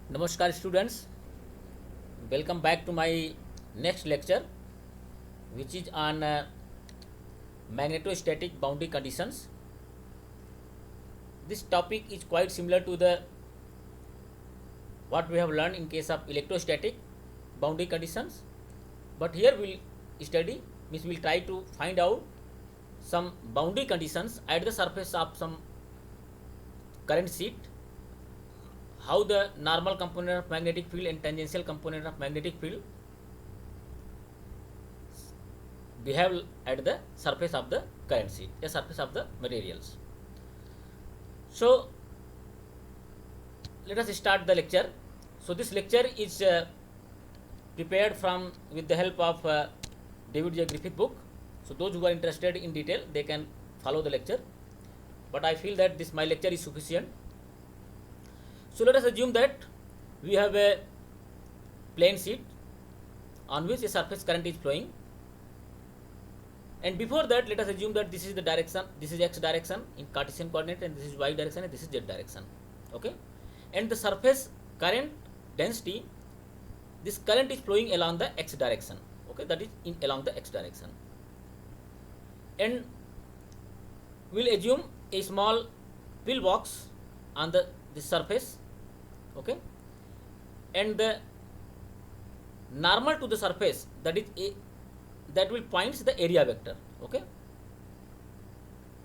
Namaskar students, welcome back to my next lecture which is on magnetostatic boundary conditions. This topic is quite similar to the what we have learned in case of electrostatic boundary conditions, but here we'll study means we'll try to find out some boundary conditions at the surface of some current sheet, how the normal component of magnetic field and tangential component of magnetic field behave at the surface of the current sheet, the surface of the materials. So let us start the lecture. So this lecture is prepared from with the help of David J. Griffith book. So those who are interested in detail, they can follow the lecture, but I feel that this my lecture is sufficient. So let us assume that we have a plane sheet on which a surface current is flowing, and before that let us assume that this is the direction, this is x direction in Cartesian coordinate, and this is y direction and this is z direction. Okay, and the surface current density, this current is flowing along the x direction. Okay, that is along the x direction, and we'll assume a small pillbox on this surface. Okay, and the normal to the surface, that is that will points the area vector. Okay,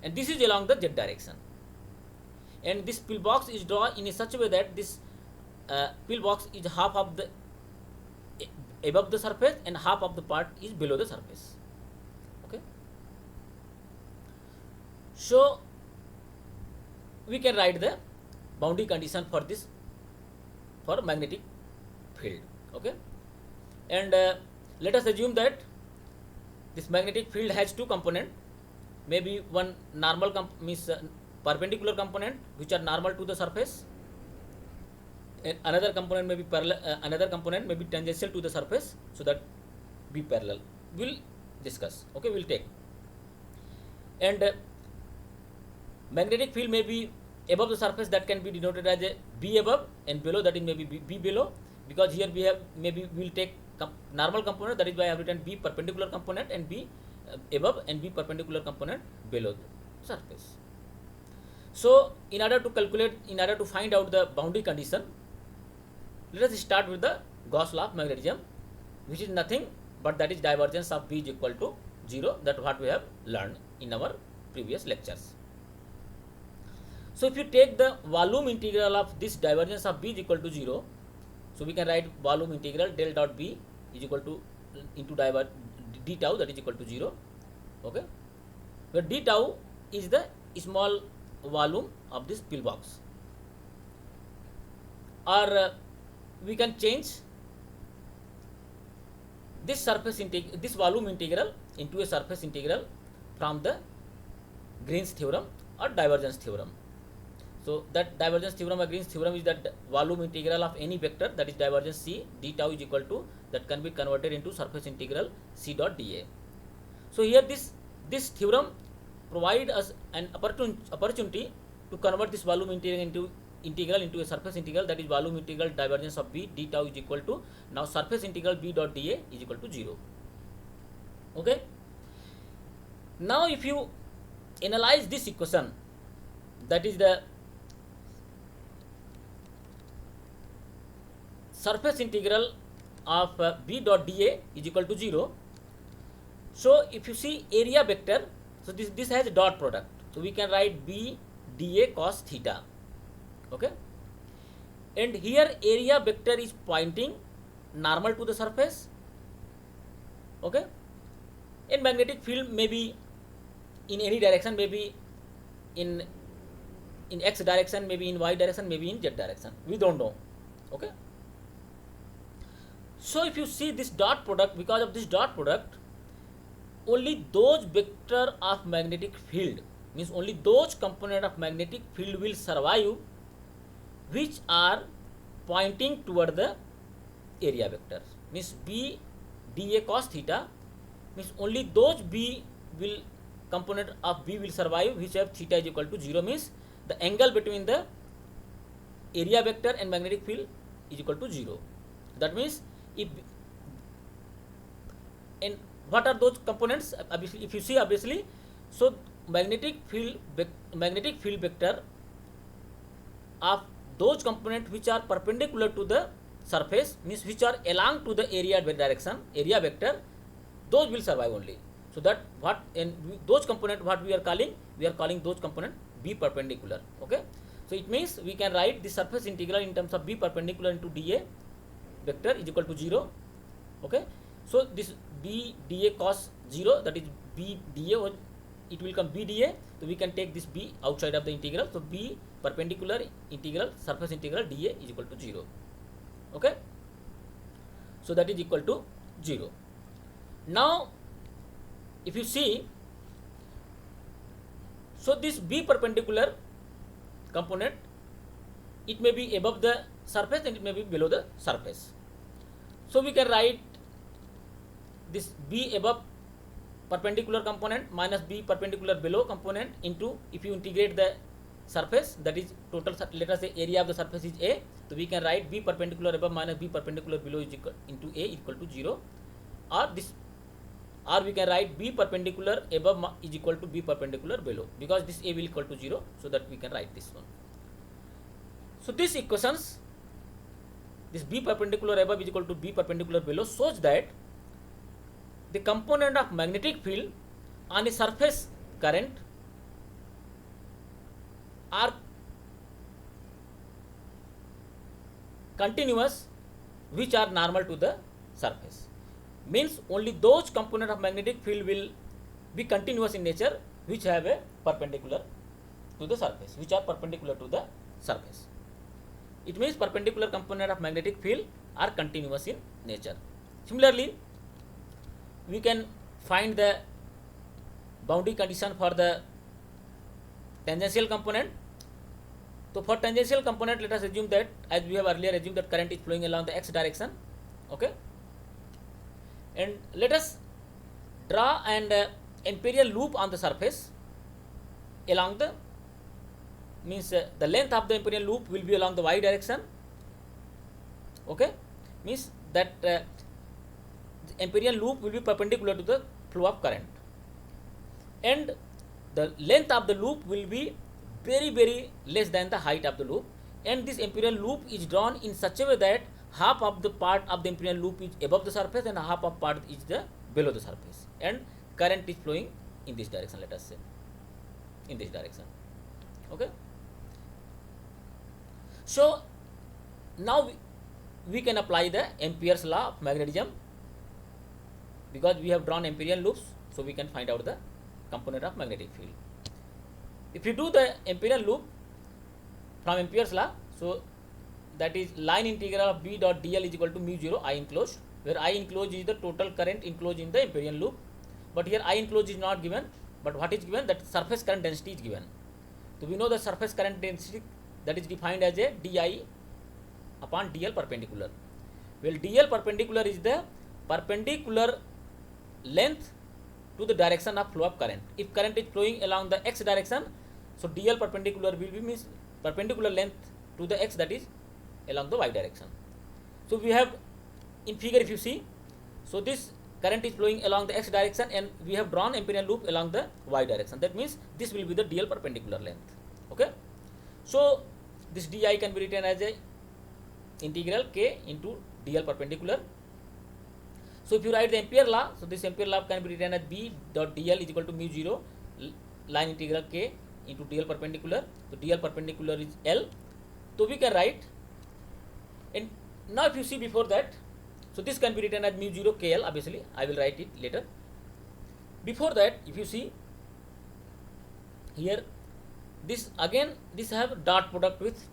and this is along the z direction, and this pillbox is drawn in such a way that this pillbox is half of the above the surface and half of the part is below the surface. Okay, so we can write the boundary condition for this, for magnetic field. Okay, and let us assume that this magnetic field has two components, maybe one normal means perpendicular component which are normal to the surface, and another component may be parallel, another component may be tangential to the surface, so that be parallel. We'll discuss. Okay, we'll take, and magnetic field may be above the surface, that can be denoted as a B above, and below, that is maybe B below, because here we have maybe we'll take normal component, that is why I have written B perpendicular component and B above and B perpendicular component below the surface. So in order to find out the boundary condition, let us start with the Gauss law of magnetism, which is nothing but that is divergence of B is equal to 0, that what we have learned in our previous lectures. So if you take the volume integral of this divergence of B is equal to 0, so we can write volume integral del dot B is equal to into d tau, that is equal to 0. Okay, where d tau is the small volume of this pillbox, or we can change this this volume integral into a surface integral from the Green's theorem or divergence theorem. So that divergence theorem or Green's theorem is that volume integral of any vector, that is divergence C d tau is equal to, that can be converted into surface integral C dot dA. So here this theorem provide us an opportunity to convert this volume integral into a surface integral, that is volume integral divergence of B d tau is equal to, now surface integral B dot dA is equal to 0. Okay, now if you analyze this equation, that is the surface integral of B dot dA is equal to 0. So if you see area vector, so this has a dot product, so we can write B dA cos theta. Okay, and here area vector is pointing normal to the surface. Okay, and magnetic field may be in any direction, maybe in x direction, maybe in y direction, maybe in z direction, we don't know. Okay, so if you see this dot product, because of this dot product, only those vector of magnetic field, means only those component of magnetic field will survive which are pointing toward the area vector, means B dA cos theta, means only those B will component of B will survive which have theta is equal to 0, means the angle between the area vector and magnetic field is equal to 0. That means if, and what are those components? Obviously, if you see, obviously, so magnetic field vector of those components which are perpendicular to the surface, means which are along to the area direction, area vector, those will survive only. So that what, and those component what we are calling those component B perpendicular. Okay, so it means we can write the surface integral in terms of B perpendicular into dA vector is equal to 0. Okay, so this B dA cos 0, that is B dA, it will come B dA. So we can take this B outside of the integral. So B perpendicular integral surface integral dA is equal to 0. Okay, so that is equal to 0. Now if you see, so this B perpendicular component, it may be above the surface and it may be below the surface. So we can write this B above perpendicular component minus B perpendicular below component into, if you integrate the surface, that is total, let us say area of the surface is A, so we can write B perpendicular above minus B perpendicular below is equal into A equal to 0, or this, or we can write B perpendicular above is equal to B perpendicular below, because this A will equal to 0, so that we can write this one. So these equations, this B perpendicular above is equal to B perpendicular below, shows that the component of magnetic field on a surface current are continuous which are normal to the surface. Means only those component of magnetic field will be continuous in nature which have a perpendicular to the surface, which are perpendicular to the surface. It means perpendicular component of magnetic field are continuous in nature. Similarly, we can find the boundary condition for the tangential component. So for tangential component, let us assume that, as we have earlier assumed, that current is flowing along the x direction. Okay, and let us draw an imperial loop on the surface along the, means the length of the imperial loop will be along the y direction. Okay, means that the imperial loop will be perpendicular to the flow of current, and the length of the loop will be very less than the height of the loop, and this imperial loop is drawn in such a way that half of the part of the imperial loop is above the surface and half of part is the below the surface, and current is flowing in this direction, let us say in this direction. Okay, so now we can apply the Ampere's law of magnetism, because we have drawn imperial loops, so we can find out the component of magnetic field. If you do the imperial loop from Ampere's law, so that is line integral of B dot dl is equal to mu 0 I enclosed, where I enclosed is the total current enclosed in the imperial loop, but here I enclosed is not given, but what is given, that surface current density is given. So we know the surface current density, that is defined as a di upon dl perpendicular. Well, dl perpendicular is the perpendicular length to the direction of flow of current. If current is flowing along the x direction, so dl perpendicular will be means perpendicular length to the x, that is along the y direction. So we have in figure, if you see, so this current is flowing along the x direction and we have drawn imperial loop along the y direction. That means this will be the dl perpendicular length. Okay, so this di can be written as a integral k into dl perpendicular. So if you write the Ampere law, so this Ampere law can be written as B dot dl is equal to mu 0 line integral k into dl perpendicular. So dl perpendicular is L. So we can write, and now if you see before that, so this can be written as mu 0 kl. Obviously, I will write it later. Before that, if you see here, this again, this have dot product with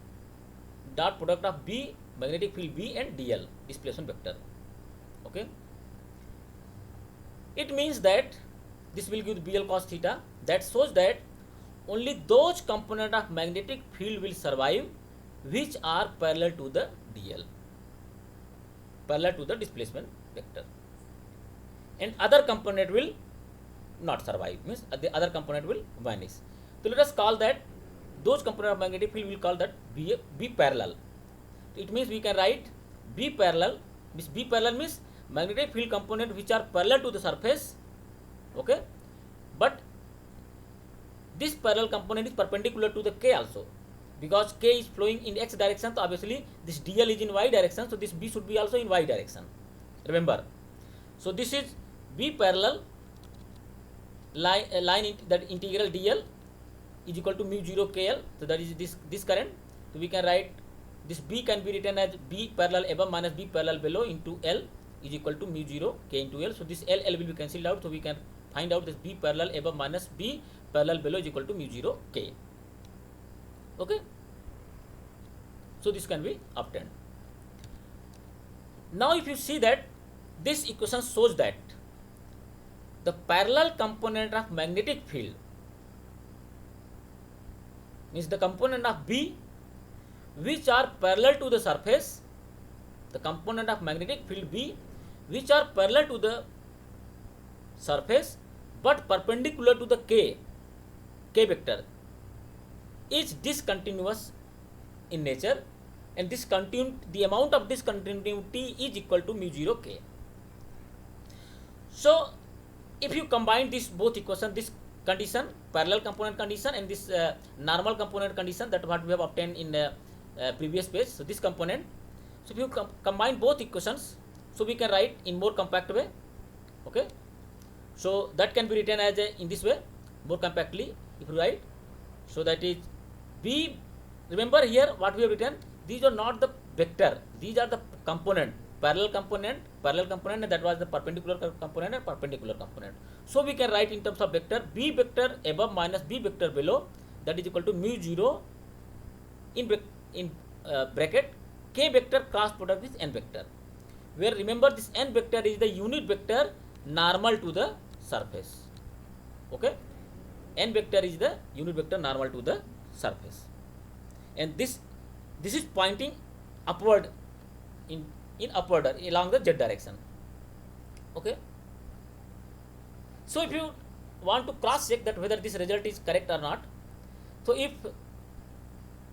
dot product of B magnetic field B and dl displacement vector. Okay, it means that this will give BL cos theta. That shows that only those component of magnetic field will survive which are parallel to the dl, parallel to the displacement vector, and other component will not survive, means the other component will vanish. So let us call that those component of magnetic field will call that B parallel. it means we can write B parallel. This B parallel means magnetic field component which are parallel to the surface, okay, but this parallel component is perpendicular to the K also, because K is flowing in X direction, so obviously this DL is in Y direction, so this B should be also in Y direction, remember. So this is B parallel line that integral DL is equal to mu 0 KL, so that is this current. So we can write this B can be written as B parallel above minus B parallel below into L is equal to mu 0 K into L. So this L will be cancelled out, so we can find out this B parallel above minus B parallel below is equal to mu 0 K. Okay, so this can be obtained. Now if you see that this equation shows that the parallel component of magnetic field means the component of B which are parallel to the surface, the component of magnetic field B which are parallel to the surface but perpendicular to the K vector is discontinuous in nature, and the amount of discontinuity is equal to mu 0 K. So if you combine this both equation, this condition, parallel component condition, and this normal component condition, that what we have obtained in the previous page, so this component, so if you combine both equations, so we can write in more compact way, okay. So that can be written as in this way more compactly if you write. So that is B, remember here what we have written, these are not the vector, these are the component, parallel component, and that was the perpendicular component and perpendicular component. So we can write in terms of vector, B vector above minus B vector below, that is equal to mu 0 in bracket K vector cross product with N vector, where remember this N vector is the unit vector normal to the surface, okay. N vector is the unit vector normal to the surface, and this is pointing upward in upward along the Z direction, okay. So if you want to cross check that whether this result is correct or not, so if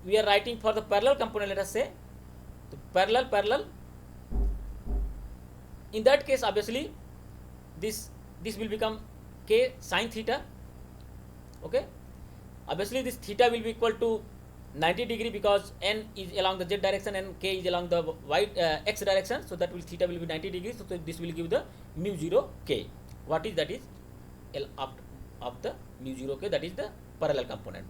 we are writing for the parallel component, let us say the parallel, in that case obviously this will become K sin theta, okay. Obviously this theta will be equal to 90 degree because N is along the Z direction and K is along the X direction, so that will theta will be 90 degrees, so this will give the mu 0 K. What is that is L of the mu 0 K, that is the parallel component.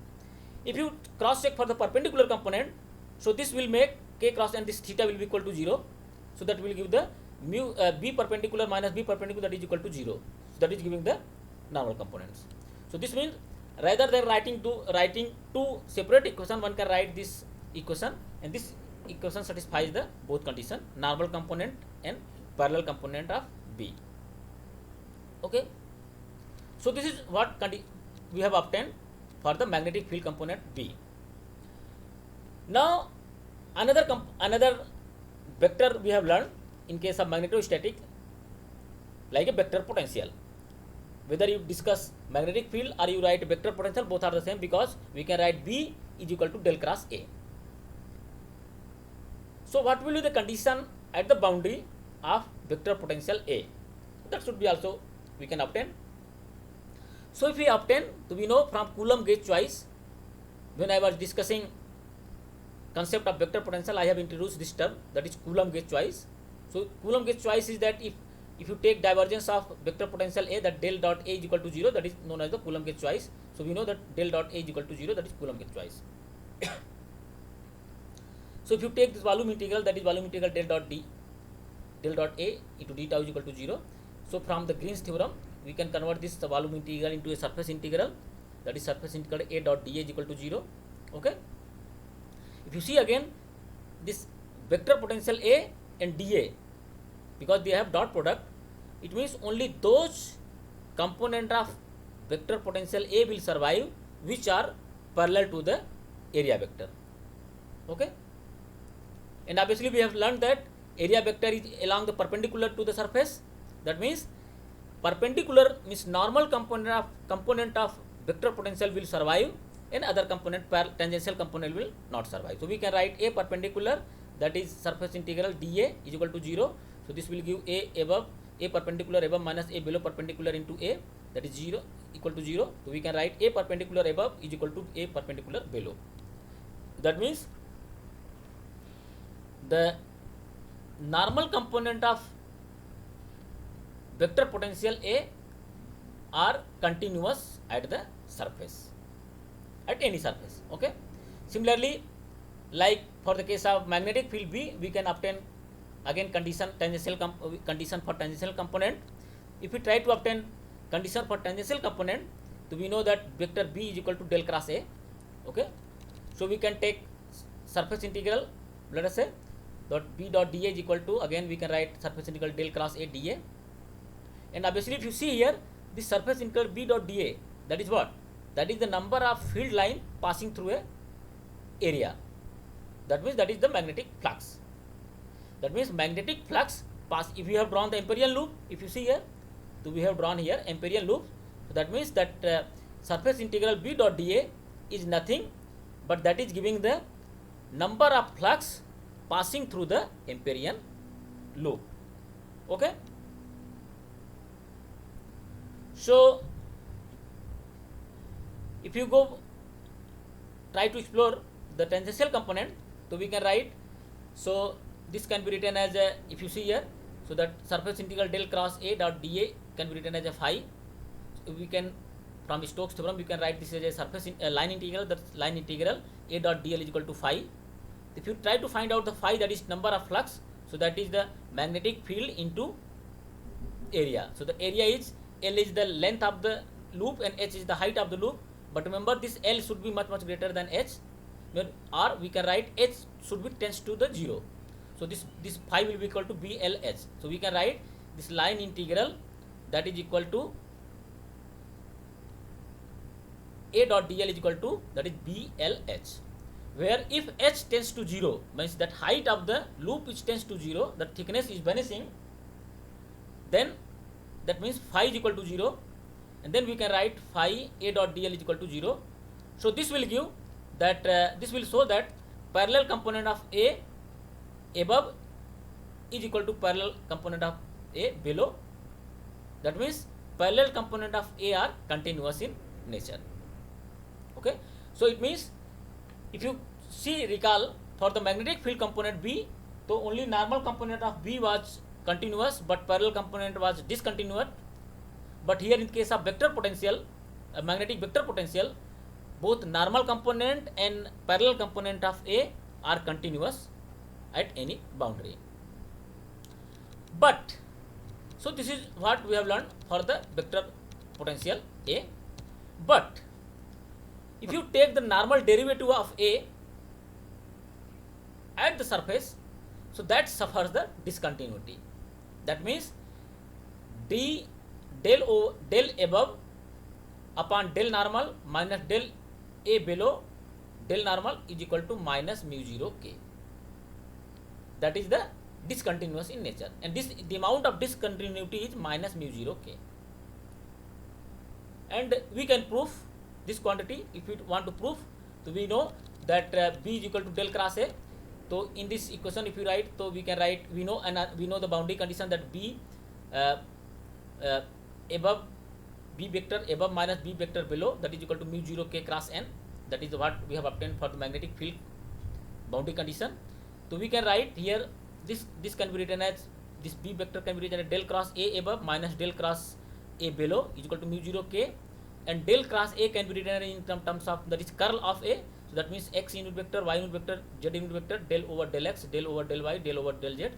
If you cross check for the perpendicular component, so this will make K cross and this theta will be equal to 0, so that will give the mu B perpendicular minus B perpendicular, that is equal to 0, so that is giving the normal components. So this means rather than writing two separate equation, one can write this equation, and this equation satisfies the both condition, normal component and parallel component of B, okay. So this is what we have obtained for the magnetic field component B. Now another vector we have learned in case of magnetostatic, like a vector potential. Whether you discuss magnetic field or you write vector potential, both are the same, because we can write B is equal to del cross A. So what will be the condition at the boundary of vector potential A? That should be also we can obtain. So if we obtain, so we know from Coulomb gauge choice, when I was discussing concept of vector potential, I have introduced this term, that is Coulomb gauge choice. So Coulomb gauge choice is that if you take divergence of vector potential A, that del dot A is equal to 0, that is known as the Coulomb gauge choice. So we know that del dot A is equal to 0, that is Coulomb gauge choice. So if you take this volume integral, that is volume integral del dot A into d tau is equal to 0. So from the Green's theorem, we can convert this volume integral into a surface integral, that is surface integral A dot dA is equal to 0, okay. If you see again this vector potential A and dA, because they have dot product, it means only those component of vector potential A will survive which are parallel to the area vector, okay. And obviously we have learned that area vector is along the perpendicular to the surface, that means perpendicular means normal component of vector potential will survive and other component tangential component will not survive. So we can write A perpendicular that is surface integral dA is equal to 0. So this will give a above, a perpendicular above minus a below perpendicular into a, that is 0 equal to 0. So we can write a perpendicular above is equal to a perpendicular below. That means the normal component of vector potential A are continuous at the surface, at any surface. Okay. Similarly, like for the case of magnetic field B, we can obtain again condition condition for tangential component. If we try to obtain condition for tangential component, so we know that vector B is equal to del cross A. Okay. So we can take surface integral, let us say dot B dot dA is equal to, again we can write surface integral del cross A dA. And obviously if you see here, this surface integral B dot dA, that is what? That is the number of field line passing through a area. That means that is the magnetic flux. That means magnetic flux pass, if you have drawn the Ampérian loop, if you see here, so we have drawn here Ampérian loop. So that means that surface integral B dot dA is nothing but that is giving the number of flux passing through the Ampérian loop. Okay. So if you go try to explore the tangential component, so we can write, so this can be written as a, if you see here, so that surface integral del cross A dot dA can be written as a phi. So we can, from Stokes theorem, we can write this as a surface line integral, that line integral A dot dl is equal to phi. If you try to find out the phi, that is number of flux, so that is the magnetic field into area. So the area is, L is the length of the loop and H is the height of the loop. But remember, this L should be much greater than H, or we can write H should be tends to the 0. So this phi will be equal to BLH. So we can write this line integral, that is equal to A dot dl is equal to, that is BLH, where if H tends to 0, means that height of the loop which tends to 0, the thickness is vanishing, then that means phi is equal to 0, and then we can write phi A dot dl is equal to 0. So this will give that, this will show that parallel component of A above is equal to parallel component of A below. That means parallel component of A are continuous in nature. Okay. So it means, if you see, recall, for the magnetic field component B, so only normal component of B was continuous, but parallel component was discontinuous. But here in case of vector potential, magnetic vector potential, both normal component and parallel component of A are continuous at any boundary. But, so this is what we have learned for the vector potential A. But if you take the normal derivative of A at the surface, so that suffers the discontinuity. That means del above upon del normal minus del A below del normal is equal to minus mu 0 k. That is the discontinuous in nature, and this, the amount of discontinuity is minus mu 0 k. And we can prove this quantity if we want to prove. So we know that B is equal to del cross A. So in this equation, if you write, so we can write, we know, and we know the boundary condition that B above B vector above minus B vector below, that is equal to mu 0 k cross n. That is what we have obtained for the magnetic field boundary condition. So we can write here, this can be written as, this B vector can be written as del cross A above minus del cross A below is equal to mu 0 k, and del cross A can be written in terms of, that is curl of A. So that means x unit vector, y unit vector, z unit vector, del over del x, del over del y, del over del z,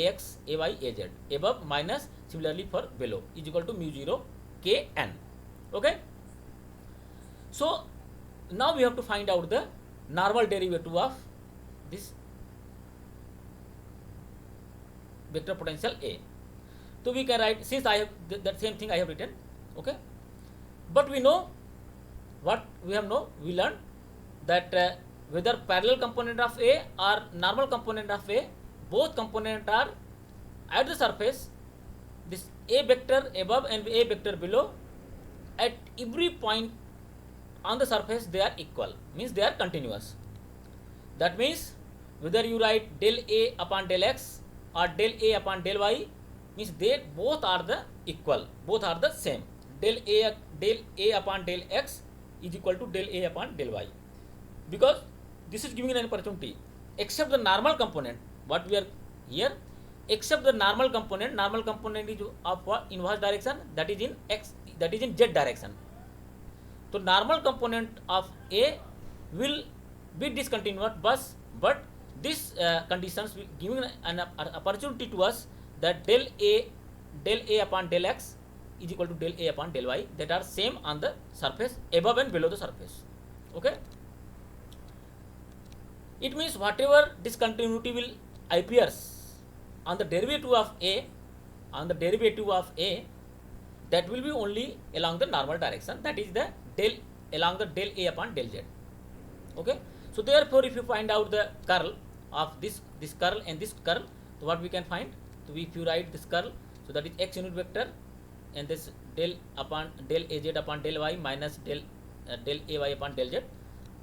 ax, ay, az, above minus similarly for below is equal to mu 0 k n. Okay. So now we have to find out the normal derivative of this vector potential A. So we can write, since I have that same thing I have written. Okay. But we know what we have know, we learned that whether parallel component of A or normal component of A, both components are at the surface, this A vector above and A vector below, at every point on the surface they are equal, means they are continuous. That means whether you write del A upon del X or del A upon del Y, means they both are the equal, both are the same. Del A upon del X is equal to del A upon del Y, because this is giving an opportunity, except the normal component, what we are here, except the normal component is of what inverse direction, that is in X, that is in Z direction. So normal component of A will be discontinuous, but this conditions will giving an opportunity to us that del A upon del X is equal to del A upon del Y, that are same on the surface, above and below the surface. Okay. It means whatever discontinuity will appears on the derivative of A, that will be only along the normal direction, that is the along the del A upon del Z. Okay. So therefore, if you find out the curl of this curl and this curl, so what we can find? So if you write this curl, so that is x unit vector, and this del Az upon del Y minus del Ay upon del Z,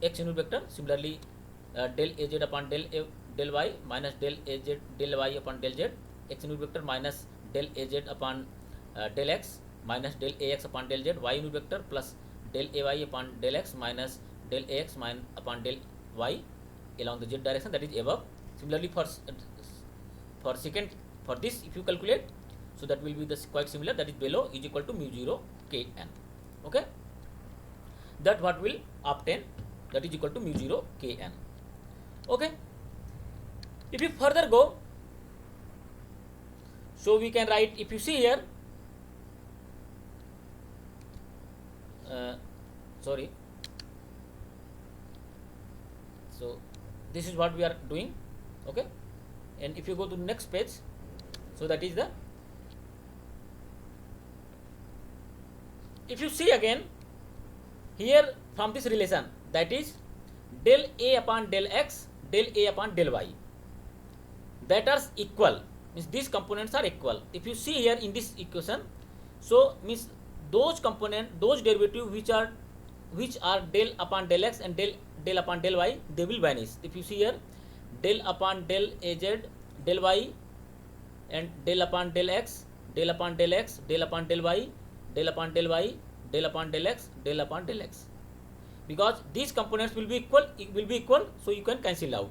x unit vector. Similarly, del Az upon del Y minus del Az del Y upon del Z, x unit vector, minus del Az upon del X minus del Ax upon del Z, y unit vector, plus del Ay upon del X minus del Ax upon del Y along the Z direction, that is above. Similarly, for this, if you calculate, so that will be the quite similar, that is below is equal to mu 0 Kn. Okay, that what will obtain, that is equal to mu 0 Kn. Okay, if you further go, so we can write, if you see here, sorry, so this is what we are doing. Okay, and if you go to the next page, so that is the, if you see again here from this relation, that is del A upon del X, del A upon del Y, that are equal, means these components are equal. If you see here in this equation, so means those component, those derivative which are del upon del X and del upon del Y, they will vanish. If you see here, del upon del Az del Y and del upon del X, del upon del X, del upon del Y, del upon del Y, del upon del X, del upon del X, because these components will be equal, so you can cancel out.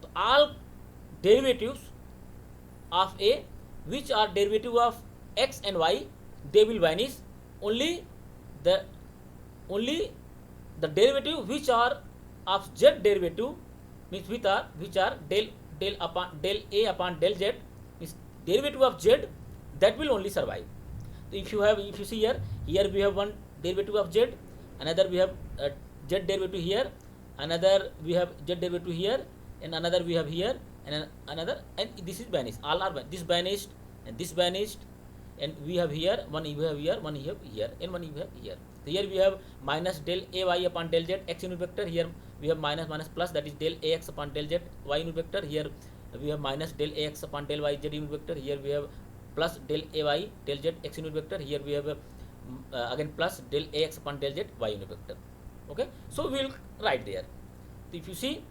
So all derivatives of A which are derivative of X and Y, they will vanish. Only the derivative which are of Z derivative, means which are del A upon del Z, means derivative of Z, that will only survive. So if you see here we have one derivative of Z, another we have Z derivative here, another we have Z derivative here, and another we have here, and another, and this is vanished. All are this vanished, and this vanished, and we have here one, you have here one, you have here, and one you have here. So here we have minus del Ay upon del Z x unit vector, here we have minus plus, that is del Ax upon del Z y unit vector, here we have minus del Ax upon del Y Z unit vector, here we have plus del Ay del Z x unit vector, here we have again plus del Ax upon del Z y unit vector. Okay, so we will write there. So if you see,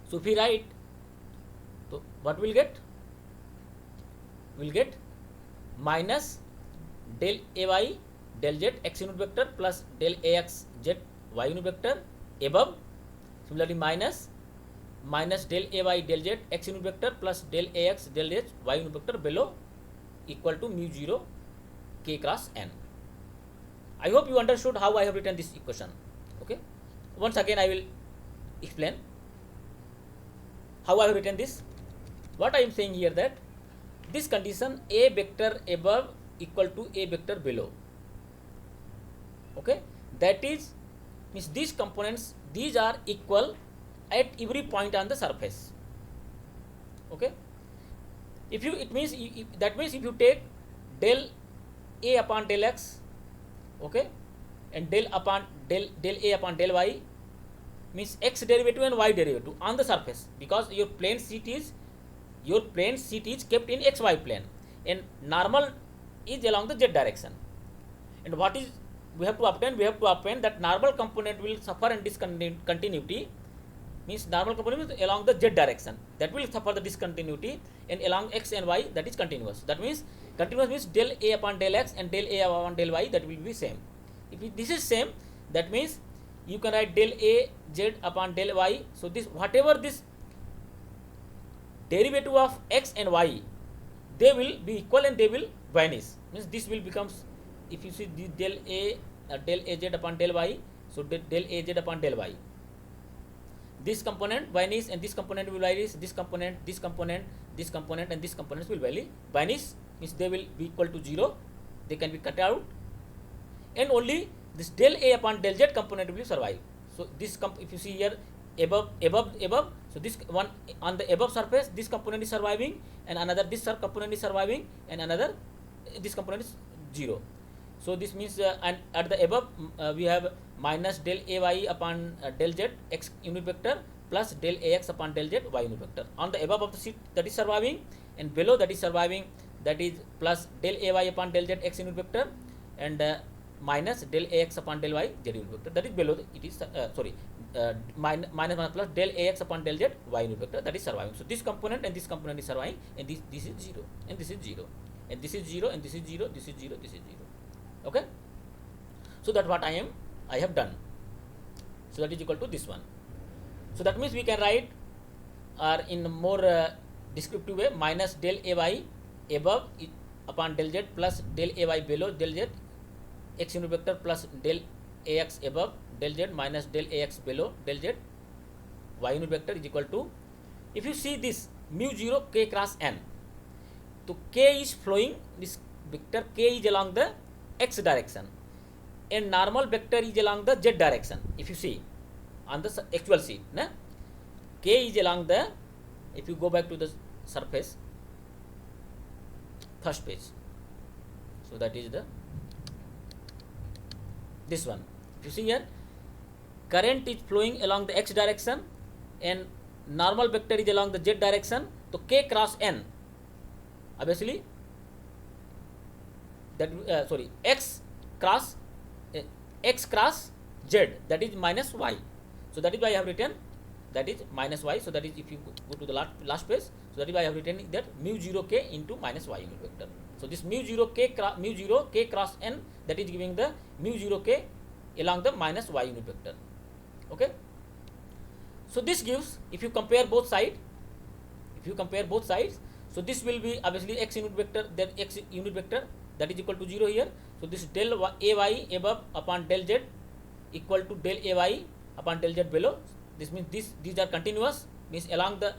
so if we write, so what we'll get? We'll get minus del Ay del Z x unit vector plus del Ax Z y unit vector above. Similarly, minus del Ay del Z x unit vector plus del Ax del Z y unit vector below, equal to mu 0 K cross N. I hope you understood how I have written this equation. Okay, once again I will explain how I have written this. What I am saying here, that this condition A vector above equal to A vector below. Okay, that is, means these components, these are equal at every point on the surface. Okay, if you, it means, that means if you take del A upon del X, okay, and del A upon del Y, means X derivative and Y derivative on the surface, because your plane sheet is kept in XY plane, and normal is along the Z direction. And what is we have to obtain? We have to obtain that normal component will suffer in discontinuity means normal component means along the z direction, that will suffer the discontinuity, and along x and y that is continuous. That means continuous means del a upon del x and del a upon del y, that will be same. If this is same, that means you can write del a z upon del y. So this whatever this derivative of x and y, they will be equal and they will vanish. Means this will becomes, if you see the del a z upon del y, so del a z upon del y, this component vanish and this component will vanish, this component, this component, this component, and this components will vanish, means they will be equal to 0, they can be cut out, and only this del a upon del z component will survive. So this if you see here above, so this one on the above surface, this component is surviving, and another this component is surviving, and another this component is 0. So this means and at the above we have minus del ay upon del z x unit vector plus del ax upon del z y unit vector. On the above of the sheet that is surviving, and below that is surviving, that is plus del ay upon del z x unit vector and minus del ax upon del y z unit vector. That is below it is minus plus del ax upon del z y unit vector, that is surviving. So this component and this component is surviving, and this is 0 and this is 0 and this is 0 and this is 0, this is 0, this is 0. Okay, so that what I have done. So that is equal to this one. So that means we can write, or in more descriptive way, minus del ay above upon del z plus del ay below del z x unit vector plus del ax above del z minus del ax below del z y unit vector is equal to, if you see this mu 0 k cross n, so k is flowing, this vector k is along the x direction and normal vector is along the z direction. If you see on the actual sheet, na, k is along the, if you go back to the surface first page, so that is the this one. If you see here, current is flowing along the x direction and normal vector is along the z direction, so k cross n, obviously that x cross z, that is minus y. So that is why I have written that is minus y. So that is, if you go to the last page, so that is why I have written that mu 0 k into minus y unit vector. So this mu 0 k cross n, that is giving the mu 0 k along the minus y unit vector. Okay, so this gives, if you compare both sides, so this will be obviously x unit vector, then x unit vector, that is equal to 0 here. So this del ay above upon del z equal to del ay upon del z below. This means these are continuous, means along the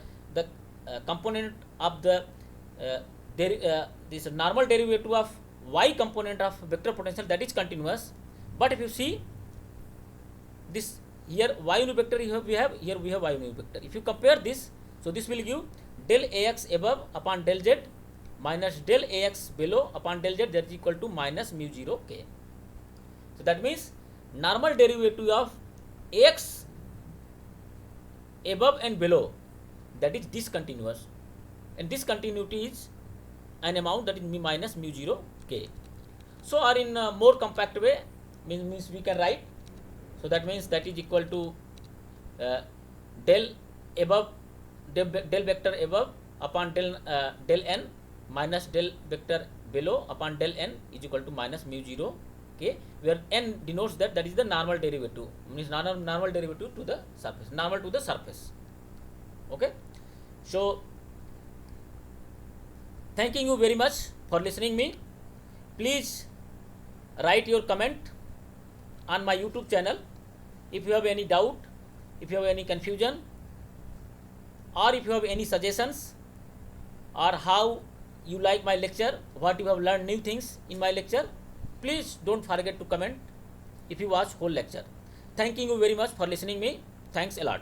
component of the this normal derivative of y component of vector potential, that is continuous. But if you see this here y unit vector we have here y unit vector. If you compare this, so this will give del ax above upon del z minus del ax below upon del z, that is equal to minus mu 0 k. So that means normal derivative of ax above and below, that is discontinuous, and discontinuity is an amount that is minus mu 0 k. So or in a more compact way, means we can write, so that means that is equal to del vector above upon del n minus del vector below upon del n is equal to minus mu 0 k, where n denotes that is the normal derivative, means normal derivative to the surface, normal to the surface. Okay, so thanking you very much for listening me. Please write your comment on my YouTube channel. If you have any doubt, if you have any confusion, or if you have any suggestions, or how you like my lecture, what you have learned new things in my lecture, please don't forget to comment if you watch whole lecture. Thanking you very much for listening me. Thanks a lot.